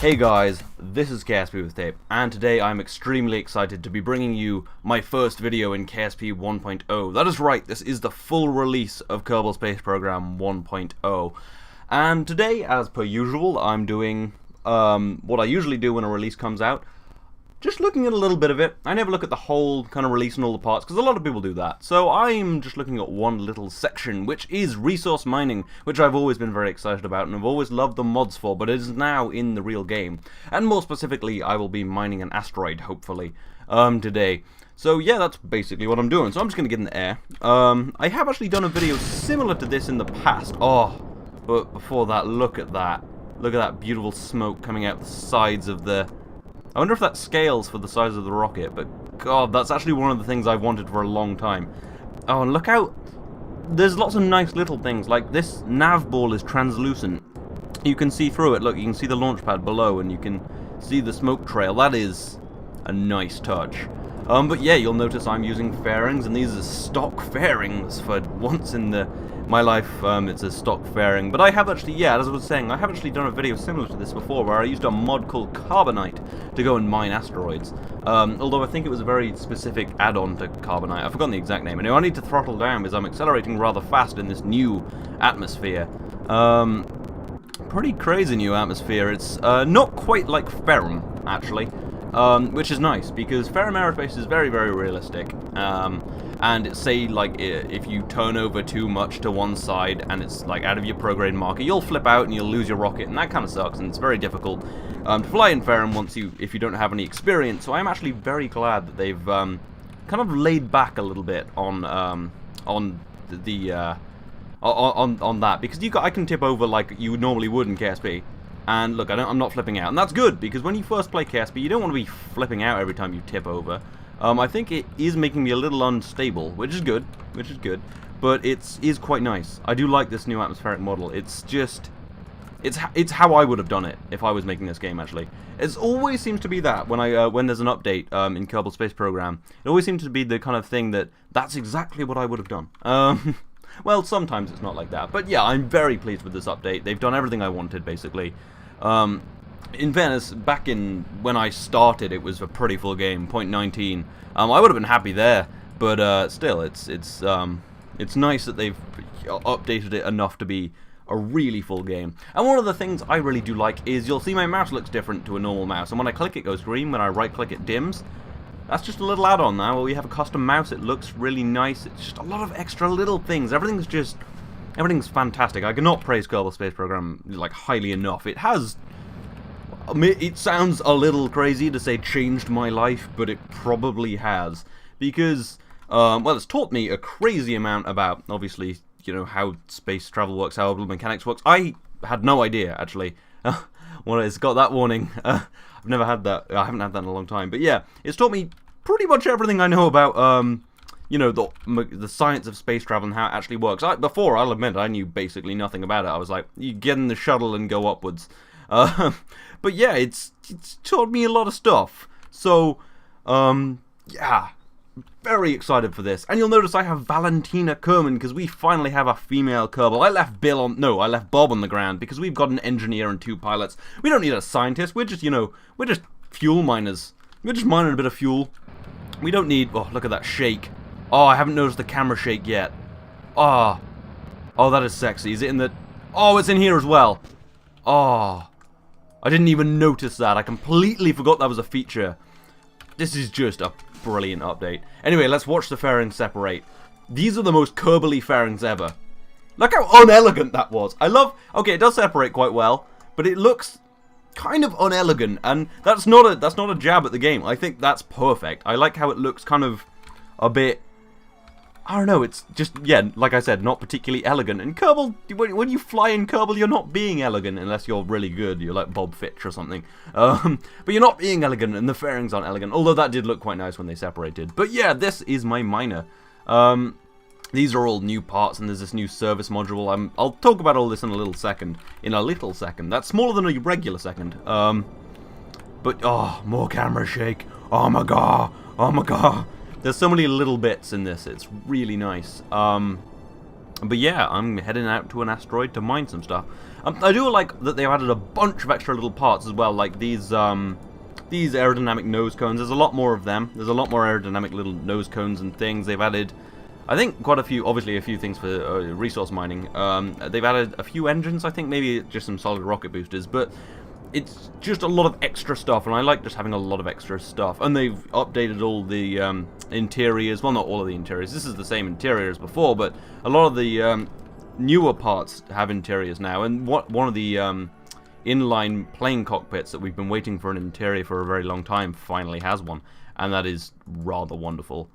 Hey guys, this is KSP with Tape, and today I'm extremely excited to be bringing you my first video in KSP 1.0. That is right, this is the full release of Kerbal Space Program 1.0. And today, as per usual, I'm doing what I usually do when a release comes out. Just looking at a little bit of it. I never look at the whole kind of release and all the parts, because a lot of people do that. So I'm just looking at one little section, which is resource mining, which I've always been very excited about, and I've always loved the mods for, but it is now in the real game. And more specifically, I will be mining an asteroid, hopefully, today. So yeah, that's basically what I'm doing. So I'm just going to get in the air. I have actually done a video similar to this in the past. Oh, but before that, look at that. Look at that beautiful smoke coming out the sides of the... I wonder if that scales for the size of the rocket, but god, that's actually one of the things I've wanted for a long time. Oh, and look out! There's lots of nice little things, like this nav ball is translucent. You can see through it, look, you can see the launch pad below, and you can see the smoke trail. That is a nice touch. But yeah, you'll notice I'm using fairings, and these are stock fairings for once in my life. It's a stock fairing, but I have actually, yeah, as I was saying, I have actually done a video similar to this before, where I used a mod called Carbonite to go and mine asteroids. Although I think it was a very specific add-on to Carbonite. I've forgotten the exact name. And I need to throttle down because I'm accelerating rather fast in this new atmosphere. Pretty crazy new atmosphere. It's not quite like Ferrum, actually. Which is nice, because Ferrum Aerospace is very, very realistic. And say, like, if you turn over too much to one side and it's, like, out of your prograde marker, you'll flip out and you'll lose your rocket, and that kind of sucks, and it's very difficult to fly in Ferrum if you don't have any experience. So I'm actually very glad that they've kind of laid back a little bit on that, because I can tip over like you normally would in KSP. And look, I'm not flipping out, and that's good, because when you first play KSP, you don't want to be flipping out every time you tip over. I think it is making me a little unstable, which is good, but it is quite nice. I do like this new atmospheric model. It's just, it's how I would have done it if I was making this game, actually. It always seems to be that when there's an update in Kerbal Space Program, it always seems to be the kind of thing that's exactly what I would have done. Well, sometimes it's not like that, but yeah, I'm very pleased with this update. They've done everything I wanted, basically. In fairness, back when I started, it was a pretty full game, 0.19. I would have been happy there, but still, it's nice that they've updated it enough to be a really full game. And one of the things I really do like is you'll see my mouse looks different to a normal mouse, and when I click it goes green, when I right click it dims. That's just a little add-on now, where we have a custom mouse. It looks really nice. It's just a lot of extra little things. Everything's fantastic. I cannot praise Kerbal Space Program like highly enough. It sounds a little crazy to say changed my life, but it probably has, because well, it's taught me a crazy amount about, obviously, you know, how space travel works, how orbital mechanics works. I had no idea, actually. Well, it's got that warning. I've never had that. I haven't had that in a long time. But yeah, it's taught me pretty much everything I know about, you know, the science of space travel and how it actually works. Before, I'll admit, I knew basically nothing about it. I was like, you get in the shuttle and go upwards. But yeah, it's taught me a lot of stuff. So, yeah, very excited for this. And you'll notice I have Valentina Kerman, because we finally have a female Kerbal. I left Bob on the ground, because we've got an engineer and 2 pilots. We don't need a scientist. We're just, you know, we're just fuel miners. We're just mining a bit of fuel. We don't need... Oh, look at that shake. Oh, I haven't noticed the camera shake yet. Oh, that is sexy. Is it in the... Oh, it's in here as well. Oh, I didn't even notice that. I completely forgot that was a feature. This is just a brilliant update. Anyway, let's watch the fairings separate. These are the most Kerbal-y fairings ever. Look how unelegant that was. I love... Okay, it does separate quite well, but it looks kind of unelegant, and that's not a jab at the game. I think that's perfect. I like how it looks kind of a bit... I don't know, it's just, yeah, like I said, not particularly elegant. And Kerbal, when you fly in Kerbal, you're not being elegant unless you're really good. You're like Bob Fitch or something. But you're not being elegant, and the fairings aren't elegant. Although that did look quite nice when they separated. But yeah, this is my miner. These are all new parts, and there's this new service module. I'll talk about all this in a little second. That's smaller than a regular second. But, oh, more camera shake. Oh my god. Oh my god. There's so many little bits in this, it's really nice. But yeah, I'm heading out to an asteroid to mine some stuff. I do like that they've added a bunch of extra little parts as well, like these aerodynamic nose cones. There's a lot more of them. There's a lot more aerodynamic little nose cones and things. They've added, I think, quite a few, obviously a few things for resource mining. They've added a few engines, I think, maybe just some solid rocket boosters, but it's just a lot of extra stuff, and I like just having a lot of extra stuff. And they've updated all the interiors. Well, not all of the interiors. This is the same interior as before, but a lot of the newer parts have interiors now. And one of the inline plane cockpits that we've been waiting for an interior for a very long time finally has one, and that is rather wonderful.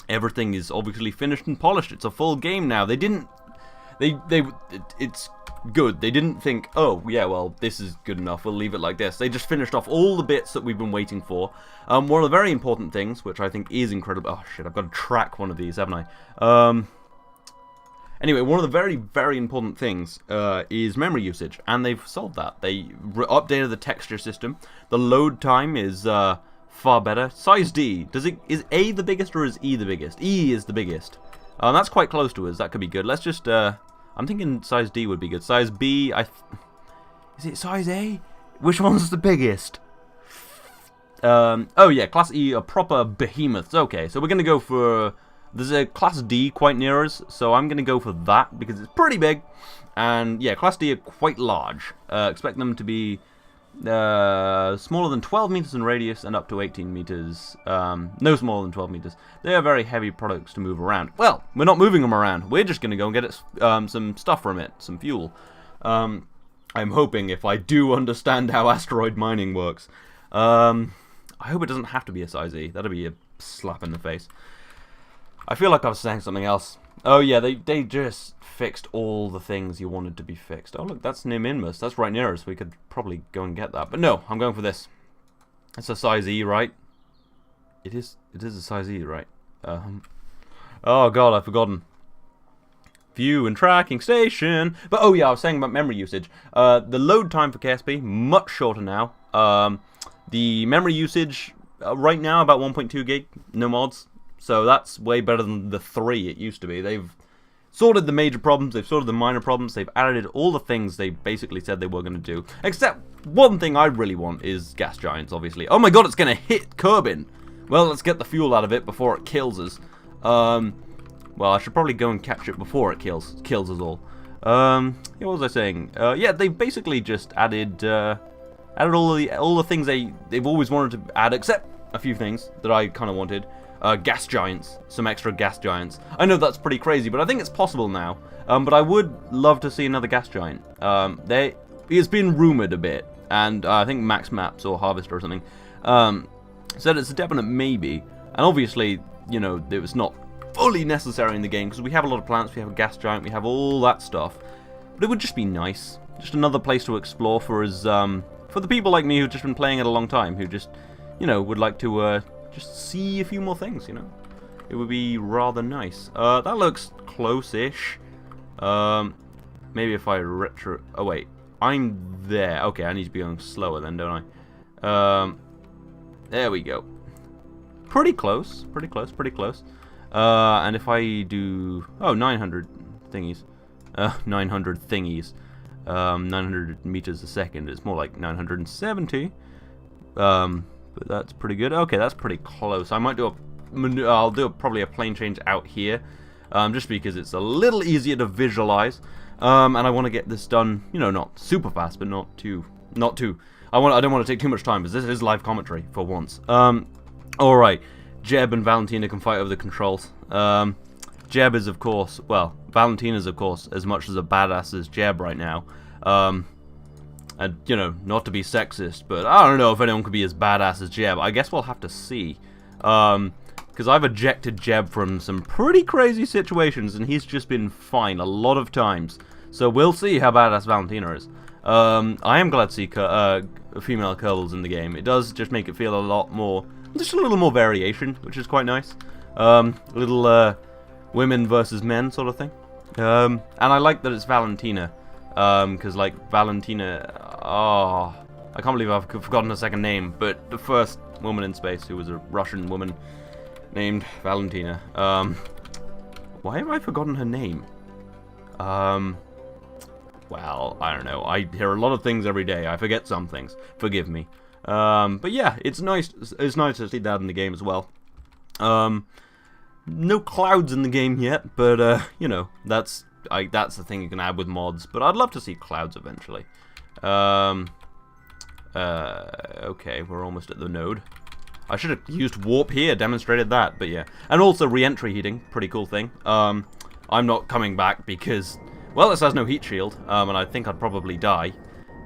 Everything is obviously finished and polished. It's a full game now. It's good. They didn't think, oh, yeah, well, this is good enough, we'll leave it like this. They just finished off all the bits that we've been waiting for. One of the very important things, which I think is incredible... Oh, shit, I've got to track one of these, haven't I? Anyway, one of the very, very important things is memory usage, and they've solved that. They updated the texture system. The load time is far better. Size D, is A the biggest or is E the biggest? E is the biggest. That's quite close to us. That could be good. Let's just... I'm thinking size D would be good. Size B, is it size A? Which one's the biggest? Oh yeah, Class E are proper behemoths. Okay, so we're going to go for... There's a Class D quite near us, so I'm going to go for that because it's pretty big. And yeah, Class D are quite large. Expect them to be smaller than 12 meters in radius and up to 18 meters. No smaller than 12 meters. They are very heavy products to move around. Well, we're not moving them around. We're just going to go and get it, some stuff from it, some fuel. I'm hoping, if I do understand how asteroid mining works. I hope it doesn't have to be a size E. That'd be a slap in the face. I feel like I was saying something else. Oh yeah, they just fixed all the things you wanted to be fixed. Oh look, that's near Minmus. That's right near us. We could probably go and get that. But no, I'm going for this. It's a size E, right? It is a size E, right? Oh god, I've forgotten. View and tracking station. But oh yeah, I was saying about memory usage. The load time for KSP, much shorter now. The memory usage right now about 1.2 gig, no mods. So that's way better than the 3 it used to be. They've sorted the major problems, they've sorted the minor problems, they've added all the things they basically said they were going to do. Except one thing I really want is gas giants, obviously. Oh my god, it's going to hit Kerbal! Well, let's get the fuel out of it before it kills us. Well, I should probably go and catch it before it kills us all. Yeah, what was I saying? Yeah, they basically just added all the things they've always wanted to add, except a few things that I kind of wanted. Gas giants, some extra gas giants. I know that's pretty crazy, but I think it's possible now. But I would love to see another gas giant. It's been rumored a bit, and I think Max Maps or Harvester or something said it's a definite maybe. And obviously, you know, it was not fully necessary in the game because we have a lot of planets, we have a gas giant, we have all that stuff. But it would just be nice, just another place to explore for us, for the people like me who've just been playing it a long time, who just, you know, would like to just see a few more things, you know. It would be rather nice. That looks close-ish. Maybe if I retro... Oh, wait. I'm there. Okay, I need to be going slower then, don't I? There we go. Pretty close. Pretty close. Pretty close. And if I do... Oh, 900 thingies. 900 thingies. 900 meters a second. It's more like 970. But that's pretty good. Okay, that's pretty close. I might do I'll do probably a plane change out here, just because it's a little easier to visualize. And I want to get this done, you know, not super fast, but not too. I don't want to take too much time, because this is live commentary for once. All right, Jeb and Valentina can fight over the controls. Jeb is, of course, well, Valentina's, of course, as much as a badass as Jeb right now. And, you know, not to be sexist, but I don't know if anyone could be as badass as Jeb. I guess we'll have to see. Because I've ejected Jeb from some pretty crazy situations, and he's just been fine a lot of times. So we'll see how badass Valentina is. I am glad to see female Kerbals in the game. It does just make it feel a lot more, just a little more variation, which is quite nice. Little women versus men sort of thing. And I like that it's Valentina. Because, like, Valentina, oh, I can't believe I've forgotten her second name, but the first woman in space who was a Russian woman named Valentina. Why have I forgotten her name? Well, I don't know. I hear a lot of things every day. I forget some things. Forgive me. But yeah, it's nice. It's nice to see that in the game as well. No clouds in the game yet, but you know, that's the thing you can add with mods. But I'd love to see clouds eventually. Okay, we're almost at the node. I should have used warp here, demonstrated that, but yeah. And also reentry heating, pretty cool thing. I'm not coming back because, well, this has no heat shield, and I think I'd probably die.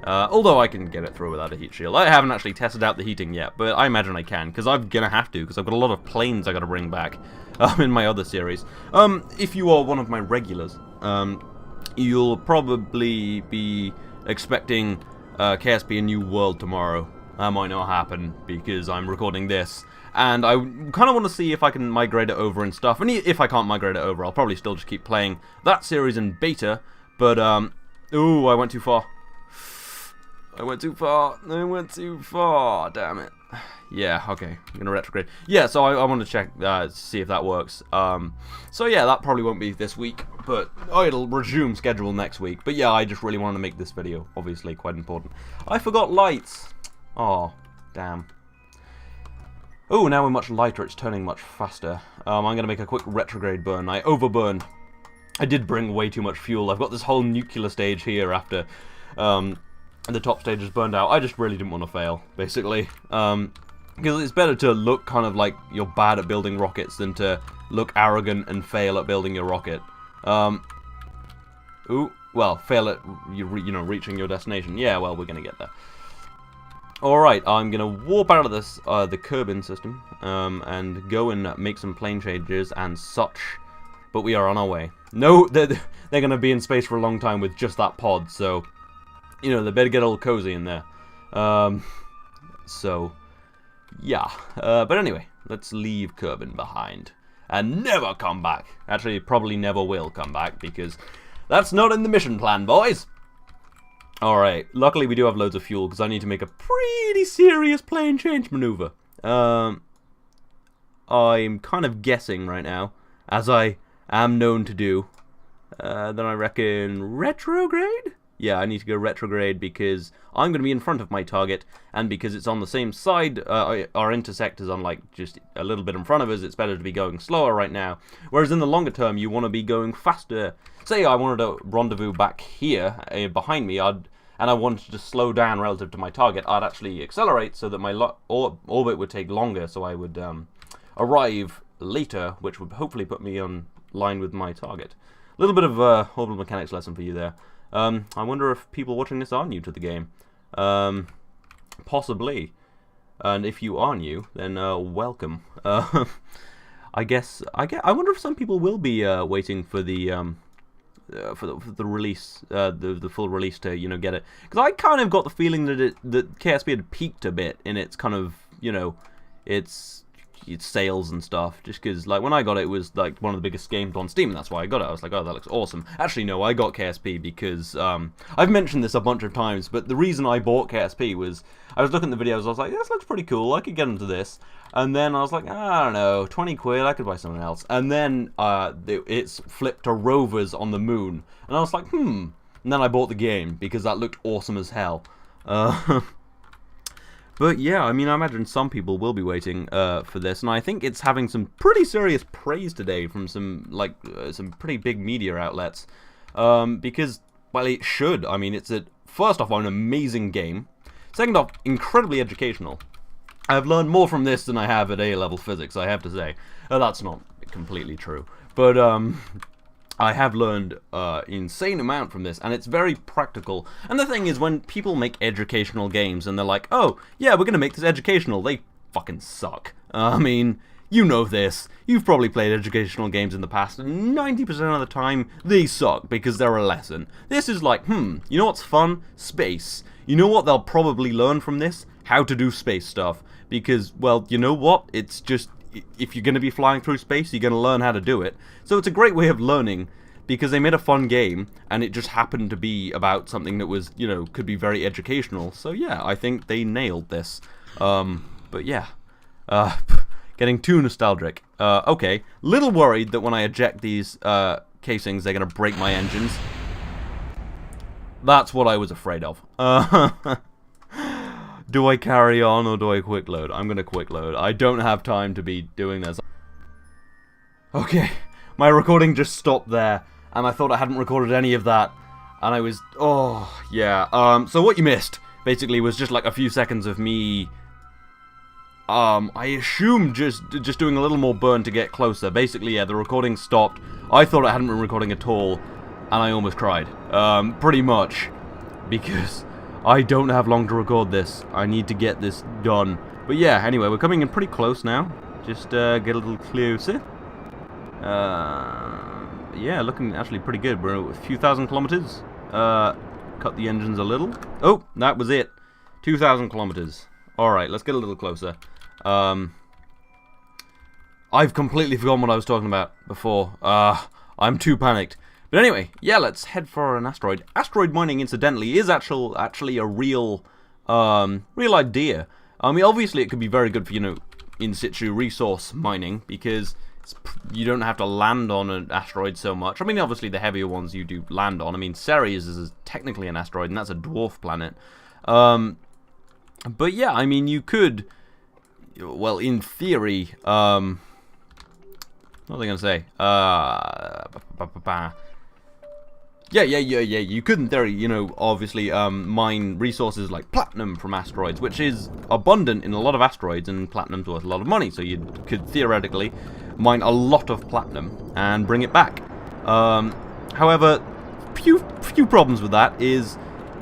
Although I can get it through without a heat shield. I haven't actually tested out the heating yet, but I imagine I can, because I'm gonna have to, because I've got a lot of planes I gotta bring back in my other series. If you are one of my regulars, you'll probably be expecting KSP A New World tomorrow. That might not happen, because I'm recording this, and I kind of want to see if I can migrate it over and stuff, and if I can't migrate it over, I'll probably still just keep playing that series in beta, but, ooh, I went too far. I went too far, damn it. Yeah, okay, I'm gonna retrograde. Yeah, so I want to check, see if that works. So yeah, that probably won't be this week, but it'll resume schedule next week. But yeah, I just really wanted to make this video, obviously, quite important. I forgot lights. Oh, damn. Oh, now we're much lighter, it's turning much faster. I'm gonna make a quick retrograde burn. I overburned. I did bring way too much fuel. I've got this whole nuclear stage here after, the top stage is burned out. I just really didn't want to fail, basically. Because it's better to look kind of like you're bad at building rockets than to look arrogant and fail at building your rocket. Ooh, well, fail at, you know, reaching your destination. Yeah, well, we're gonna get there. Alright, I'm gonna warp out of this, the Kerbal system, and go and make some plane changes and such. But we are on our way. No, they're gonna be in space for a long time with just that pod, so, you know, they better get all cozy in there. So, yeah. But anyway, let's leave Kerbal behind. And never come back. Actually, probably never will come back, because that's not in the mission plan, boys! Alright, luckily we do have loads of fuel, because I need to make a pretty serious plane change maneuver. I'm kind of guessing right now, as I am known to do. Then I reckon retrograde? Yeah, I need to go retrograde because I'm going to be in front of my target, and because it's on the same side, our intersect is on, like, just a little bit in front of us, it's better to be going slower right now. Whereas in the longer term, you want to be going faster. Say I wanted to rendezvous back here, behind me, and I wanted to slow down relative to my target, I'd actually accelerate so that my orbit would take longer, so I would arrive later, which would hopefully put me on line with my target. A little bit of a orbital mechanics lesson for you there. I wonder if people watching this are new to the game. Possibly. And if you are new, then welcome. I wonder if some people will be waiting for the release, the full release to, you know, get it. Because I kind of got the feeling that that KSP had peaked a bit in its kind of, you know, its sales and stuff, just because, like, when I got it, it was like one of the biggest games on Steam, and that's why I got it. I was like, oh, that looks awesome. Actually, no, I got KSP because I've mentioned this a bunch of times, but the reason I bought KSP was I was looking at the videos, I was like, this looks pretty cool, I could get into this, and then I was like, I don't know, 20 quid, I could buy something else, and then it's flipped to rovers on the moon, and I was like, and then I bought the game because that looked awesome as hell. But yeah, I mean, I imagine some people will be waiting for this, and I think it's having some pretty serious praise today from some pretty big media outlets, because, well, it should. I mean, it's first off, an amazing game. Second off, incredibly educational. I've learned more from this than I have at A-level physics, I have to say. That's not completely true, but I have learned insane amount from this, and it's very practical. And the thing is, when people make educational games and they're like, oh, yeah, we're going to make this educational, they fucking suck. I mean, you know this. You've probably played educational games in the past, and 90% of the time, they suck because they're a lesson. This is like, you know what's fun? Space. You know what they'll probably learn from this? How to do space stuff. Because, well, you know what? It's just, if you're going to be flying through space, you're going to learn how to do it. So it's a great way of learning, because they made a fun game, and it just happened to be about something that was, you know, could be very educational. So yeah, I think they nailed this. But yeah. Getting too nostalgic. Okay. Little worried that when I eject these casings, they're going to break my engines. That's what I was afraid of. Do I carry on or do I quick load? I'm going to quick load. I don't have time to be doing this. Okay. My recording just stopped there. And I thought I hadn't recorded any of that. And I was... Oh, yeah. So what you missed, basically, was just like a few seconds of me... I assume just doing a little more burn to get closer. Basically, yeah, the recording stopped. I thought I hadn't been recording at all, and I almost cried. Pretty much. Because I don't have long to record this. I need to get this done. But yeah, anyway, we're coming in pretty close now. Just get a little closer. Yeah, looking actually pretty good. We're a few thousand kilometers. Cut the engines a little. Oh, that was it. 2,000 kilometers. Alright, let's get a little closer. I've completely forgotten what I was talking about before. I'm too panicked. But anyway, yeah, let's head for an asteroid. Asteroid mining, incidentally, is actually a real idea. I mean, obviously, it could be very good for, you know, in situ resource mining, because you don't have to land on an asteroid so much. I mean, obviously, the heavier ones you do land on. I mean, Ceres is technically an asteroid, and that's a dwarf planet. But yeah, I mean, you could, well, in theory, what was I going to say? Yeah, you could, in theory, you know, obviously, mine resources like platinum from asteroids, which is abundant in a lot of asteroids, and platinum's worth a lot of money, so you could theoretically mine a lot of platinum and bring it back. However, few problems with that is,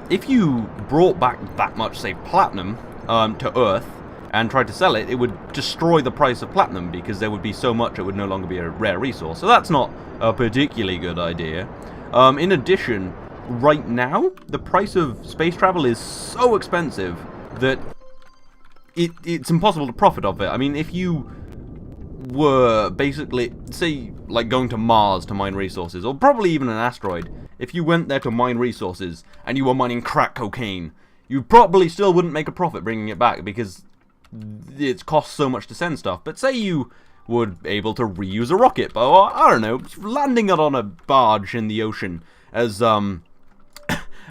if you brought back that much, say, platinum to Earth and tried to sell it, it would destroy the price of platinum, because there would be so much it would no longer be a rare resource. So that's not a particularly good idea. In addition, right now, the price of space travel is so expensive that it's impossible to profit off it. I mean, if you were basically, say, like going to Mars to mine resources, or probably even an asteroid, if you went there to mine resources and you were mining crack cocaine, you probably still wouldn't make a profit bringing it back, because it costs so much to send stuff. But say you were able to reuse a rocket, or I don't know, landing it on a barge in the ocean, as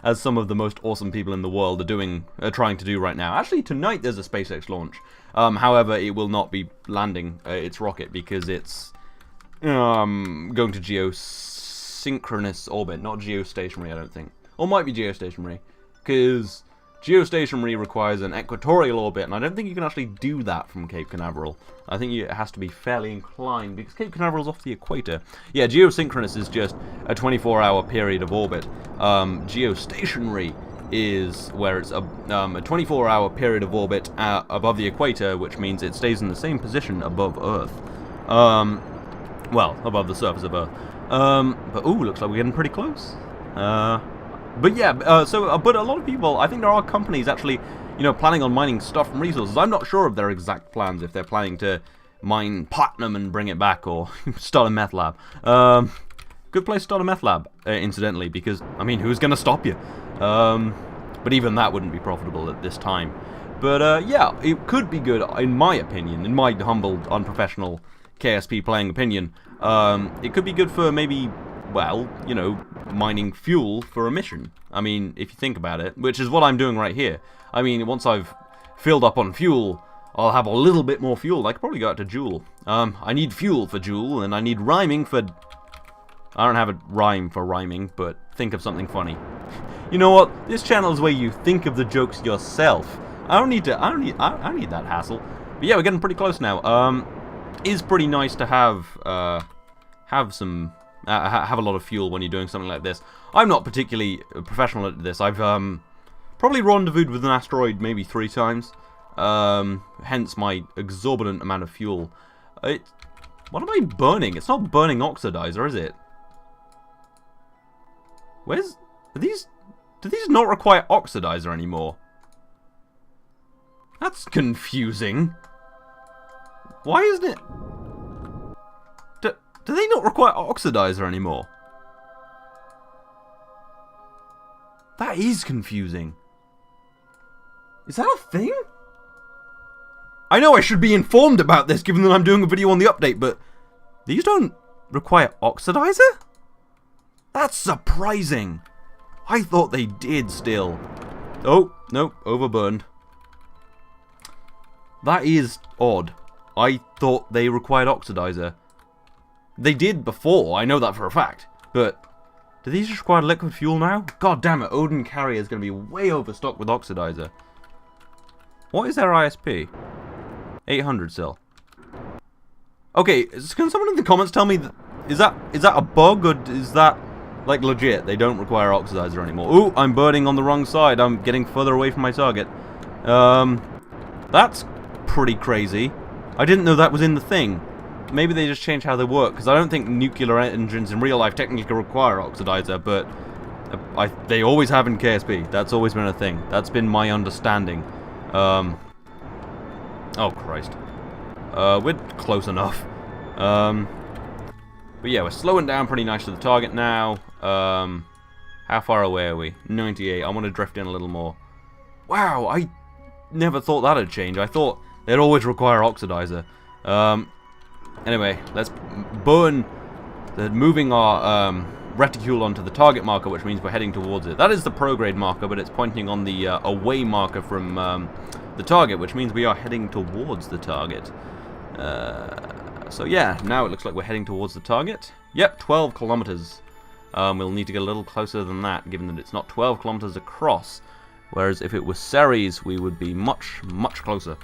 as some of the most awesome people in the world are trying to do right now. Actually, tonight there's a Spacex launch. However, it will not be landing its rocket, because it's going to geosynchronous orbit, not geostationary, I don't think. Or might be geostationary, because geostationary requires an equatorial orbit, and I don't think you can actually do that from Cape Canaveral. I think it has to be fairly inclined, because Cape Canaveral's off the equator. Yeah, geosynchronous is just a 24-hour period of orbit. Geostationary is where it's a 24-hour period of orbit above the equator, which means it stays in the same position above Earth. Well, above the surface of Earth. But ooh, looks like we're getting pretty close. But yeah, but a lot of people, I think there are companies actually, you know, planning on mining stuff from resources. I'm not sure of their exact plans, if they're planning to mine platinum and bring it back, or start a meth lab. Good place to start a meth lab, incidentally, because, I mean, who's going to stop you? But even that wouldn't be profitable at this time. But yeah, it could be good, in my opinion, in my humble, unprofessional KSP playing opinion. It could be good for maybe, well, you know, mining fuel for a mission. I mean, if you think about it, which is what I'm doing right here. I mean, once I've filled up on fuel, I'll have a little bit more fuel. I could probably go out to Joule. I need fuel for Joule, and I need rhyming for... I don't have a rhyme for rhyming, but think of something funny. You know what? This channel is where you think of the jokes yourself. I don't need that hassle. But yeah, we're getting pretty close now. Is pretty nice to have some... have a lot of fuel when you're doing something like this. I'm not particularly professional at this. I've probably rendezvoused with an asteroid maybe 3 times. Hence my exorbitant amount of fuel. What am I burning? It's not burning oxidizer, is it? Do these not require oxidizer anymore? That's confusing. Why isn't it? Do they not require oxidizer anymore? That is confusing. Is that a thing? I know I should be informed about this, given that I'm doing a video on the update, but these don't require oxidizer? That's surprising. I thought they did still. Oh, no, overburned. That is odd. I thought they required oxidizer. They did before, I know that for a fact. But do these just require liquid fuel now? God damn it, Odin Carrier is going to be way overstocked with oxidizer. What is their ISP? 800 still. Okay, can someone in the comments tell me, is that a bug, or is that, like, legit? They don't require oxidizer anymore. Ooh, I'm burning on the wrong side. I'm getting further away from my target. That's pretty crazy. I didn't know that was in the thing. Maybe they just changed how they work, because I don't think nuclear engines in real life technically require oxidizer, but they always have in KSP. That's always been a thing. That's been my understanding. Oh, Christ. We're close enough. But yeah, we're slowing down pretty nice to the target now. How far away are we? 98. I want to drift in a little more. Wow, I never thought that'd change. I thought they'd always require oxidizer. Anyway, let's burn moving our reticule onto the target marker, which means we're heading towards it. That is the prograde marker, but it's pointing on the away marker from the target, which means we are heading towards the target. So yeah, now it looks like we're heading towards the target. Yep, 12 kilometers. We'll need to get a little closer than that, given that it's not 12 kilometers across. Whereas if it was Ceres, we would be much, much closer.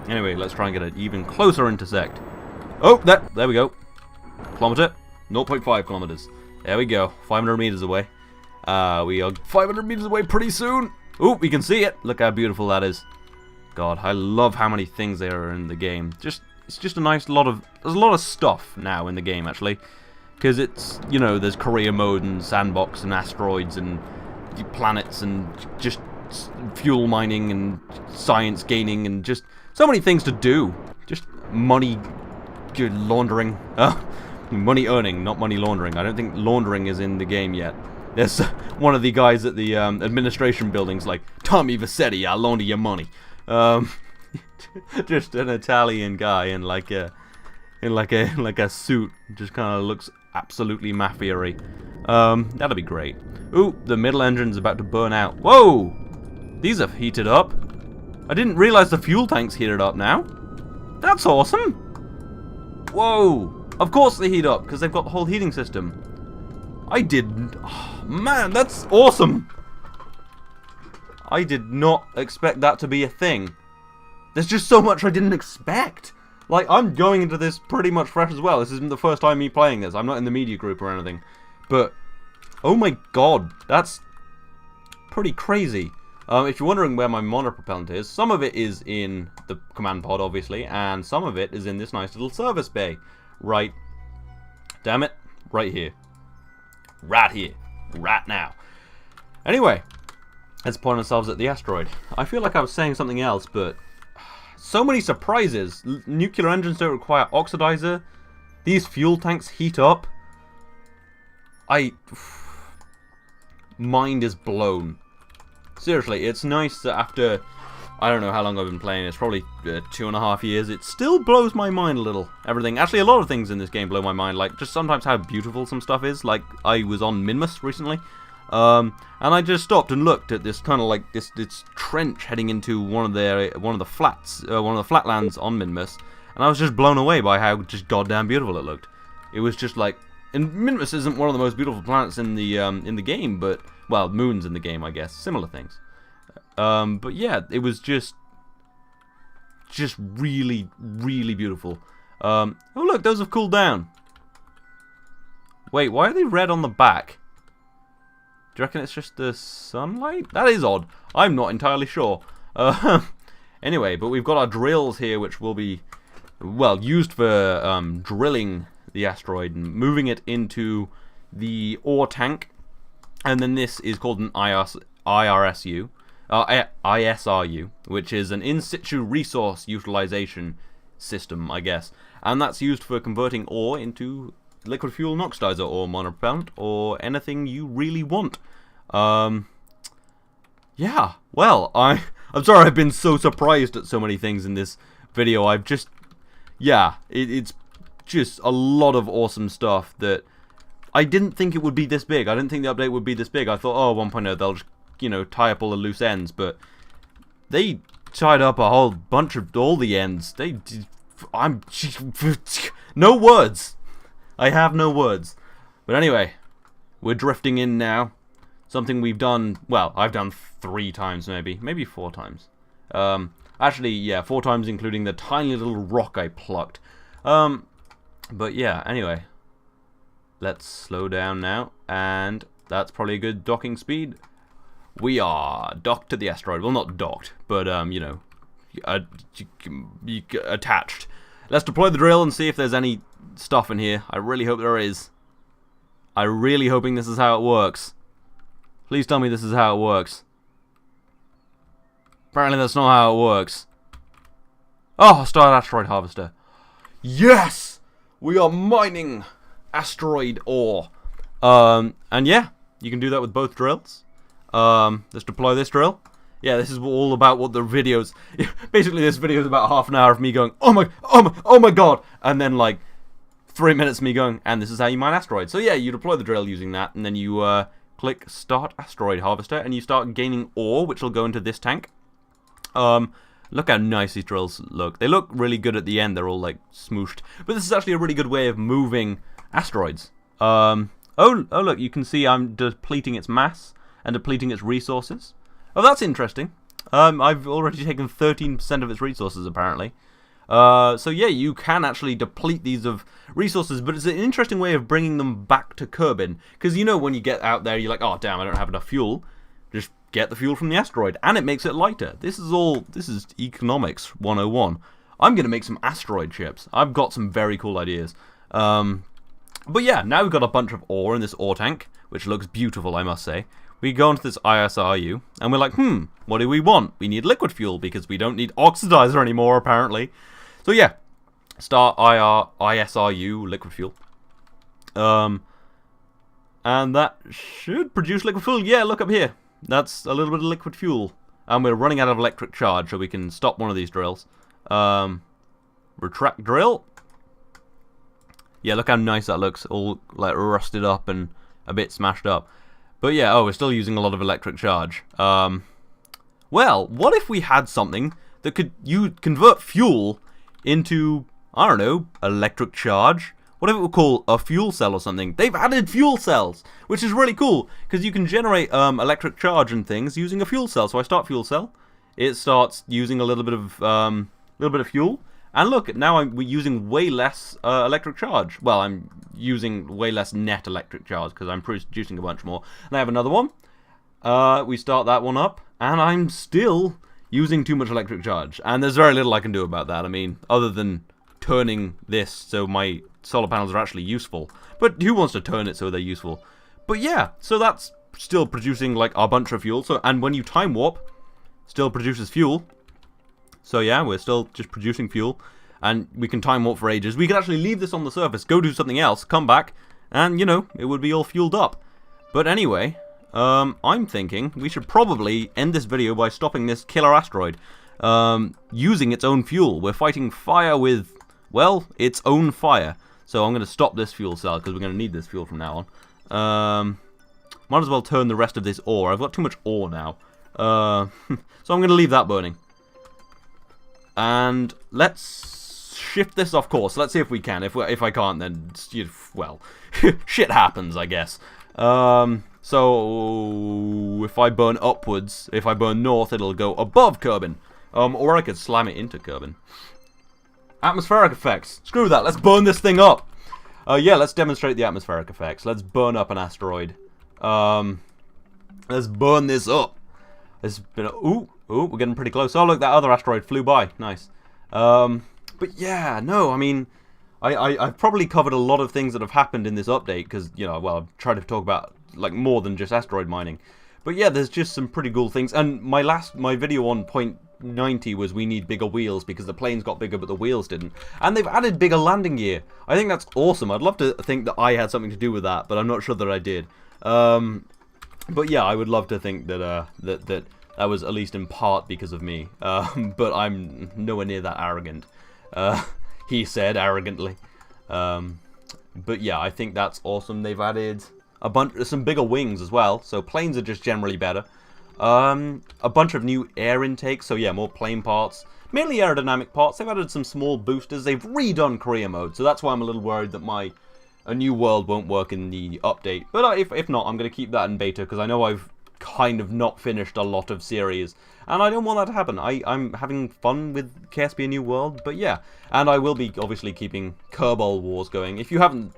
Anyway, let's try and get an even closer intersect. Oh, there we go. Kilometer, 0.5 kilometers. There we go, 500 meters away. We are 500 meters away pretty soon. Oh, we can see it. Look how beautiful that is. God, I love how many things there are in the game. It's just a nice lot of, there's a lot of stuff now in the game, actually. Because it's, you know, there's career mode and sandbox and asteroids and planets and just fuel mining and science gaining and just so many things to do. Just money laundering. Money earning, not money laundering. I don't think laundering is in the game yet. There's one of the guys at the administration building's like, Tommy Vassetti, I'll launder your money. Just an Italian guy in like a suit. Just kind of looks absolutely mafia-y. That'll be great. Ooh, the middle engine's about to burn out. Whoa! These have heated up. I didn't realize the fuel tank's heated up now. That's awesome. Whoa! Of course they heat up, because they've got the whole heating system. I didn't... Oh, man, that's awesome! I did not expect that to be a thing. There's just so much I didn't expect. Like, I'm going into this pretty much fresh as well. This isn't the first time me playing this. I'm not in the media group or anything. But, oh my god, that's pretty crazy. If you're wondering where my monopropellant is, some of it is in the command pod, obviously, and some of it is in this nice little service bay. Right, damn it, right here. Right here. Right now. Anyway, let's point ourselves at the asteroid. I feel like I was saying something else, but so many surprises. Nuclear engines don't require oxidizer. These fuel tanks heat up. Mind is blown. Seriously, it's nice that after, I don't know how long I've been playing, it's probably 2.5 years, it still blows my mind a little. Everything. Actually, a lot of things in this game blow my mind, like just sometimes how beautiful some stuff is. Like, I was on Minmus recently, and I just stopped and looked at this kind of like this trench heading into one of the flatlands on Minmus, and I was just blown away by how just goddamn beautiful it looked. It was just like, and Minmus isn't one of the most beautiful planets in the game, but well, moons in the game, I guess, similar things. But yeah, it was just really, really beautiful. Oh look, those have cooled down. Wait, why are they red on the back? Do you reckon it's just the sunlight? That is odd. I'm not entirely sure. Anyway, but we've got our drills here, which will be, well, used for drilling the asteroid and moving it into the ore tank. And then this is called an ISRU, which is an in-situ resource utilization system, I guess. And that's used for converting ore into liquid fuel and oxidizer or monopropellant or anything you really want. Yeah, well, I'm sorry I've been so surprised at so many things in this video. I've just... Yeah, it's just a lot of awesome stuff that I didn't think it would be this big. I didn't think the update would be this big. I thought, oh, 1.0, they'll just, you know, tie up all the loose ends. But they tied up a whole bunch of all the ends. I'm... No words. I have no words. But anyway, we're drifting in now. Something we've done, well, I've done 3 times maybe 4 times. Actually, yeah, 4 times including the tiny little rock I plucked. But yeah, anyway. Let's slow down now, and that's probably a good docking speed. We are docked to the asteroid. Well, not docked, but, you know, attached. Let's deploy the drill and see if there's any stuff in here. I really hope there is. I'm really hoping this is how it works. Please tell me this is how it works. Apparently that's not how it works. Oh, start asteroid harvester. Yes! We are mining asteroid ore. And yeah, you can do that with both drills. Let's deploy this drill. Yeah, this is all about what the videos... Basically, this video is about half an hour of me going, oh my god! And then, like, 3 minutes of me going, and this is how you mine asteroids. So yeah, you deploy the drill using that, and then you click Start Asteroid Harvester, and you start gaining ore, which will go into this tank. Look how nice these drills look. They look really good at the end. They're all, like, smooshed. But this is actually a really good way of moving asteroids. Oh, look, you can see I'm depleting its mass and depleting its resources. Oh, that's interesting. I've already taken 13% of its resources, apparently. So yeah, you can actually deplete these of resources, but it's an interesting way of bringing them back to Kerbin. Because, you know, when you get out there, you're like, oh, damn, I don't have enough fuel. Just get the fuel from the asteroid, and it makes it lighter. This is economics 101. I'm going to make some asteroid ships. I've got some very cool ideas. But yeah, now we've got a bunch of ore in this ore tank, which looks beautiful, I must say. We go into this ISRU, and we're like, what do we want? We need liquid fuel, because we don't need oxidizer anymore, apparently. So yeah, start ISRU liquid fuel. And that should produce liquid fuel. Yeah, look up here. That's a little bit of liquid fuel. And we're running out of electric charge, so we can stop one of these drills. Retract drill. Yeah, look how nice that looks. All, like, rusted up and a bit smashed up. But yeah, oh, we're still using a lot of electric charge. Well, what if we had something that could convert fuel into, I don't know, electric charge? What if it were called a fuel cell or something? They've added fuel cells, which is really cool, because you can generate electric charge and things using a fuel cell. So I start fuel cell, it starts using a little bit of fuel, and look, now we're using way less electric charge. Well, I'm using way less net electric charge because I'm producing a bunch more. And I have another one. We start that one up, and I'm still using too much electric charge, and there's very little I can do about that. I mean, other than turning this so my solar panels are actually useful. But who wants to turn it so they're useful? But yeah, so that's still producing like a bunch of fuel. So, and when you time warp, still produces fuel. So yeah, we're still just producing fuel, and we can time warp for ages. We can actually leave this on the surface, go do something else, come back, and you know, it would be all fueled up. But anyway, I'm thinking we should probably end this video by stopping this killer asteroid using its own fuel. We're fighting fire with, well, its own fire. So I'm going to stop this fuel cell because we're going to need this fuel from now on. Might as well turn the rest of this ore. I've got too much ore now. So I'm going to leave that burning. And let's shift this off course. Let's see if we can. If I can't, then, well, shit happens, I guess. So if I burn upwards, if I burn north, it'll go above Kerbin. Or I could slam it into Kerbin. Atmospheric effects. Screw that. Let's burn this thing up. Yeah, let's demonstrate the atmospheric effects. Let's burn up an asteroid. Let's burn this up. It's been ooh, we're getting pretty close. Oh, look, that other asteroid flew by. Nice. But yeah, no, I mean, I've probably covered a lot of things that have happened in this update because, you know, well, I've tried to talk about like more than just asteroid mining. But yeah, there's just some pretty cool things. And my video on point 90 was we need bigger wheels because the planes got bigger but the wheels didn't. And they've added bigger landing gear. I think that's awesome. I'd love to think that I had something to do with that, but I'm not sure that I did. But yeah, I would love to think that that was at least in part because of me. But I'm nowhere near that arrogant. He said arrogantly. But yeah, I think that's awesome. They've added some bigger wings as well, so planes are just generally better. A bunch of new air intakes, so yeah, more plane parts. Mainly aerodynamic parts. They've added some small boosters. They've redone career mode, so that's why I'm a little worried that a new world won't work in the update. But if not, I'm going to keep that in beta, because I know I've kind of not finished a lot of series, and I don't want that to happen. I'm having fun with KSP A New World, but yeah. And I will be obviously keeping Kerbal Wars going. If you haven't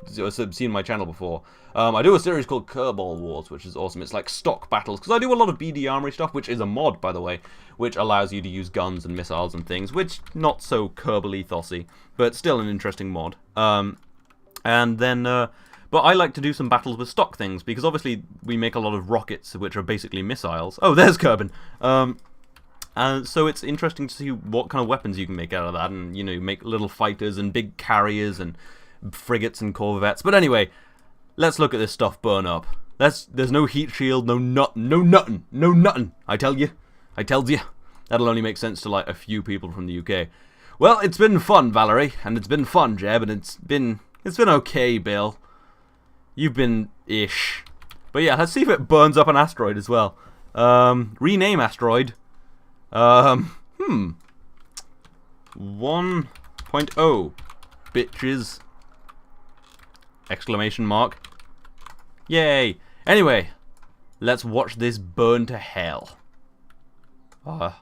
seen my channel before, I do a series called Kerbal Wars, which is awesome. It's like stock battles, because I do a lot of BD Armory stuff, which is a mod, by the way, which allows you to use guns and missiles and things, which not so Kerbal ethosy, but still an interesting mod. And then, but I like to do some battles with stock things, because obviously we make a lot of rockets, which are basically missiles. Oh, there's Kerbin. And so it's interesting to see what kind of weapons you can make out of that, and, you know, make little fighters and big carriers and frigates and corvettes. But anyway, let's look at this stuff burn up. There's no heat shield, no nothing. I tells you. That'll only make sense to, like, a few people from the UK. Well, it's been fun, Valerie, and it's been fun, Jeb, and it's been okay, Bill. You've been ish. But yeah, let's see if it burns up an asteroid as well. Rename asteroid. 1.0 bitches. Exclamation mark. Yay. Anyway, let's watch this burn to hell. We're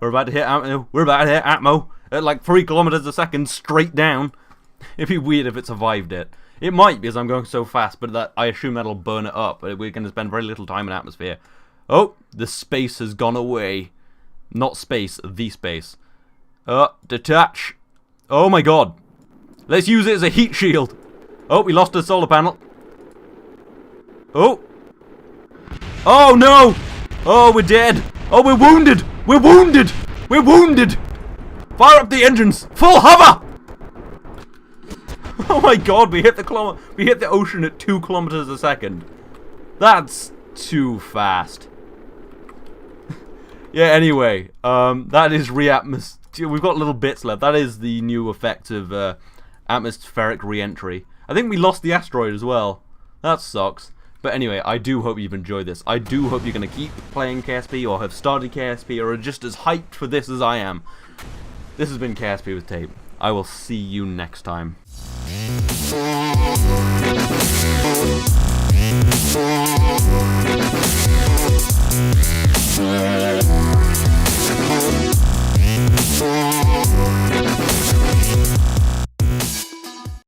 about to hit Atmo. We're about to hit Atmo at like 3 kilometers a second straight down. It'd be weird if it survived it. It might, because I'm going so fast, but I assume that'll burn it up. We're going to spend very little time in atmosphere. Oh, the space has gone away. Not space, the space. Detach. Oh my god. Let's use it as a heat shield. Oh, we lost a solar panel. Oh. Oh no. Oh, we're dead. Oh, we're wounded. We're wounded. We're wounded. Fire up the engines. Full hover. Oh my god, we hit the ocean at 2 kilometers a second. That's too fast. Yeah, anyway, that is we've got little bits left. That is the new effect of atmospheric re-entry. I think we lost the asteroid as well. That sucks. But anyway, I do hope you've enjoyed this. I do hope you're going to keep playing KSP, or have started KSP, or are just as hyped for this as I am. This has been KSP with Tape. I will see you next time.